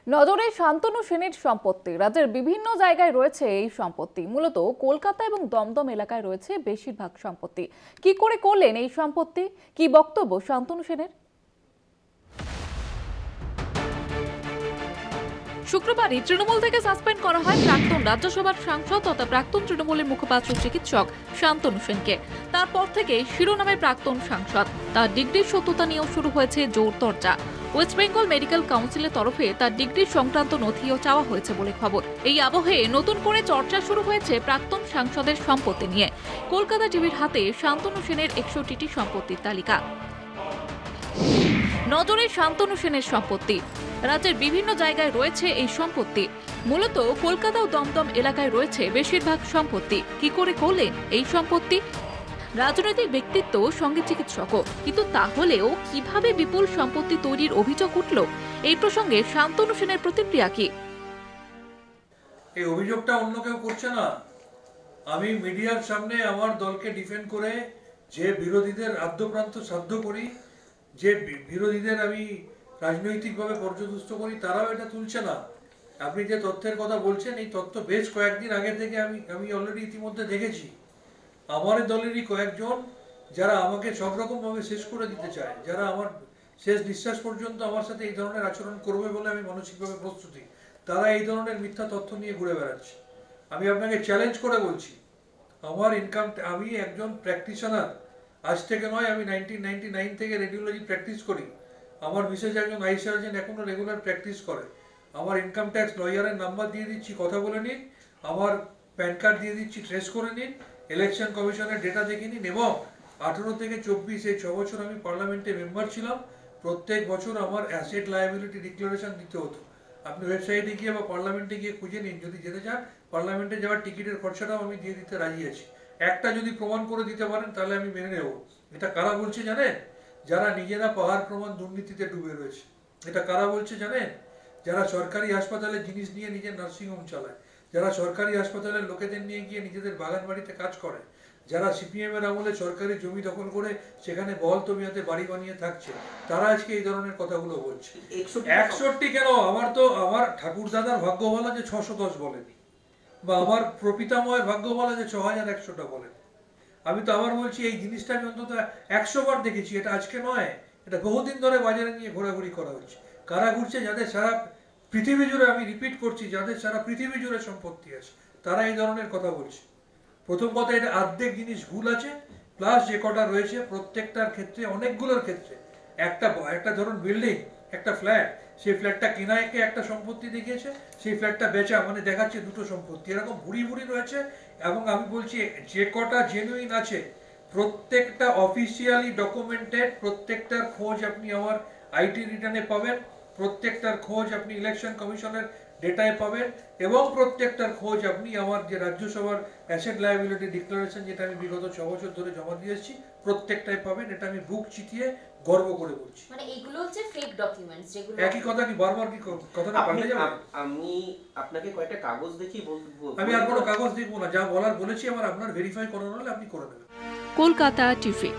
নজরে শান্তনু সেনের সম্পত্তি। রাজ্যের বিভিন্ন জায়গায় রয়েছে এই সম্পত্তি। মূলত কলকাতা এবং দমদম এলাকায় রয়েছে বেশিরভাগ সম্পত্তি। কি করে করলেন এই সম্পত্তি, কি বক্তব্য শান্তনু সেনের? শুক্রবারই তৃণমূল থেকে সাসপেন্ড করা হয় প্রাক্তন রাজ্যসভার সাংসদ তথা প্রাক্তন তৃণমূলের মুখপাত্র চিকিৎসক শান্তনু সেনকে। তারপর থেকে শিরোনামে প্রাক্তন সাংসদ, তার ডিগ্রির সত্যতা নিয়েও শুরু হয়েছে জোর চর্চা। ওয়েস্ট বেঙ্গল মেডিকেল কাউন্সিলের তরফে তার ডিগ্রির সংক্রান্ত নথিও চাওয়া হয়েছে বলে খবর। এই আবহে নতুন করে চর্চা শুরু হয়েছে প্রাক্তন সাংসদের সম্পত্তি নিয়ে। কলকাতা টিভির হাতে শান্তনু সেনের 61টি সম্পত্তির তালিকা। নজরে শান্তনু সেনের সম্পত্তি। রাজ্যের বিভিন্ন জায়গায় রয়েছে এই সম্পত্তি। মূলত কলকাতা ও দমদম এলাকায় রয়েছে বেশিরভাগ সম্পত্তি। কি করে করলেন এই সম্পত্তি? রাজনৈতিক ব্যক্তিত্ব, সঙ্গে চিকিৎসকও, কিন্তু তাহলেও কিভাবে বিপুল সম্পত্তি তৈরির অভিযোগ উঠল? এই প্রসঙ্গে শান্তনু সেনের প্রতিক্রিয়া কি? এই অভিযোগটা অন্য কেউ করছে না। আমি মিডিয়ার সামনে আমার দলকে ডিফেন্ড করে যে বিরোধীদের আদ্যপ্রান্ত সাধ্য করি, যে বিরোধীদের আমি রাজনৈতিকভাবে পর্যদুস্ত করি, তারাও এটা তুলছে না। আপনি যে তথ্যের কথা বলছেন, এই তথ্য বেশ কয়েকদিন আগে থেকে আমি অলরেডি ইতিমধ্যে দেখেছি। আমার দলেরই কয়েকজন যারা আমাকে সব রকমভাবে শেষ করে দিতে চায়, যারা আমার শেষ নিঃশ্বাস পর্যন্ত আমার সাথে এই ধরনের আচরণ করবে বলে আমি মানসিকভাবে প্রস্তুতি, তারা এই ধরনের মিথ্যা তথ্য নিয়ে ঘুরে বেড়াচ্ছে। আমি আপনাকে চ্যালেঞ্জ করে বলছি, আমার ইনকাম, আমি একজন প্র্যাকটিশনার। আজ থেকে নয়, আমি 1999 থেকে রেডিওলজি প্র্যাকটিস করি। আমার বিশেষ একজন আই সার্জন এখনো রেগুলার প্র্যাকটিস করে। আমার ইনকাম ট্যাক্স লয়ারের নাম্বার দিয়ে দিচ্ছি, কথা বলে নিন। আমার প্যান কার্ড দিয়ে দিচ্ছি, ট্রেস করে নিন। ইলেকশন কমিশনের ডেটা দেখে নিন। এবং 18 থেকে 24 এই 6 বছর আমি পার্লামেন্টে মেম্বার ছিলাম। প্রত্যেক বছর আমার অ্যাসেট লায়াবিলিটি ডিক্লারেশন দিতে হতো। আপনি ওয়েবসাইটে গিয়ে বা পার্লামেন্টে গিয়ে খুঁজে নিন, যদি যেতে চান। পার্লামেন্টে যাওয়ার টিকিটের খরচাটাও আমি দিয়ে দিতে রাজি আছি। একটা যদি প্রমাণ করে দিতে পারেন তাহলে আমি মেনে নেব। এটা কারা বলছে জানেন? যারা নিজেরা পাহাড় প্রমাণ দুর্নীতিতে ডুবে রয়েছে। এটা কারা বলছে জানেন? যারা সরকারি হাসপাতালে জিনিস নিয়ে নিজের নার্সিংহোম চালায়, যারা সরকারি হাসপাতালের লোকেদের নিয়ে গিয়ে নিজেদের বাগান বাড়িতে কাজ করে, যারা সিপিএম এর আমলে সরকারি জমি দখল করে সেখানে বহল তবিয়তে বাড়ি বানিয়ে থাকছে, তারা আজকে এই ধরনের কথাগুলো বলছে। 61 কেন? আমার ঠাকুর দাদার ভাগ্য বলা যে 610 বলেনি, বা আমার প্রপিতাময়ের ভাগ্য বলা যে 6100টা বলেনি। আমি তো আবার বলছি, এই জিনিসটা আমি অন্তত 100 বার দেখেছি। এটা আজকে নয়, এটা বহুদিন ধরে বাজারে নিয়ে ঘোরাঘুরি করা হচ্ছে। কারা ঘুরছে? যাদের সারা পৃথিবী জুড়ে, আমি রিপিট করছি, যাদের সারা পৃথিবী জুড়ে সম্পত্তি আছে, তারা এই ধরনের কথা বলছে। প্রথম কথা, এটা অর্ধেক জিনিস ভুল আছে। প্লাস যে কটা রয়েছে প্রত্যেকটার ক্ষেত্রে, অনেকগুলোর ক্ষেত্রে, একটা ধরুন বিল্ডিং, একটা ফ্ল্যাট, সেই ফ্ল্যাটটা কেনাকে একটা সম্পত্তি দেখিয়েছে, সেই ফ্ল্যাটটা বেচা মানে দেখাচ্ছে দুটো সম্পত্তি। এরকম ভুড়ি ভুড়ি রয়েছে। এবং আমি বলছি, যে কটা জেনুইন আছে প্রত্যেকটা অফিসিয়ালি ডকুমেন্টেড, প্রত্যেকটার খোঁজ আপনি আমার আইটি রিটার্নে পাবেন, প্রত্যেকটার খোঁজ আপনি ইলেকশন কমিশনের ডেটায় পাবেন, এবং প্রত্যেকটার খোঁজ আপনি আমার যে রাজ্যসভার অ্যাসেট লায়াবিলিটি ডিক্লারেশন, যেটা আমি বিগত 6 বছর ধরে জমা দিয়ে এসেছি, প্রত্যেকটাই পাবেন। এটা আমি বুক চিতিয়ে গর্ব করে বলছি। মানে এগুলো হচ্ছে ফেক ডকুমেন্টস, যেগুলো একই কথা কি বারবার কি কথাটা পাল্টে যাবে? আমি আপনাকে কয়েকটা কাগজ দেখিয়ে বলবো। আমি আর কোনো কাগজ দেখবো না। যা বলার বলেছি, আমার আপনার ভেরিফাই করানো হলে আপনি করে নেবেন। কলকাতা টিভি।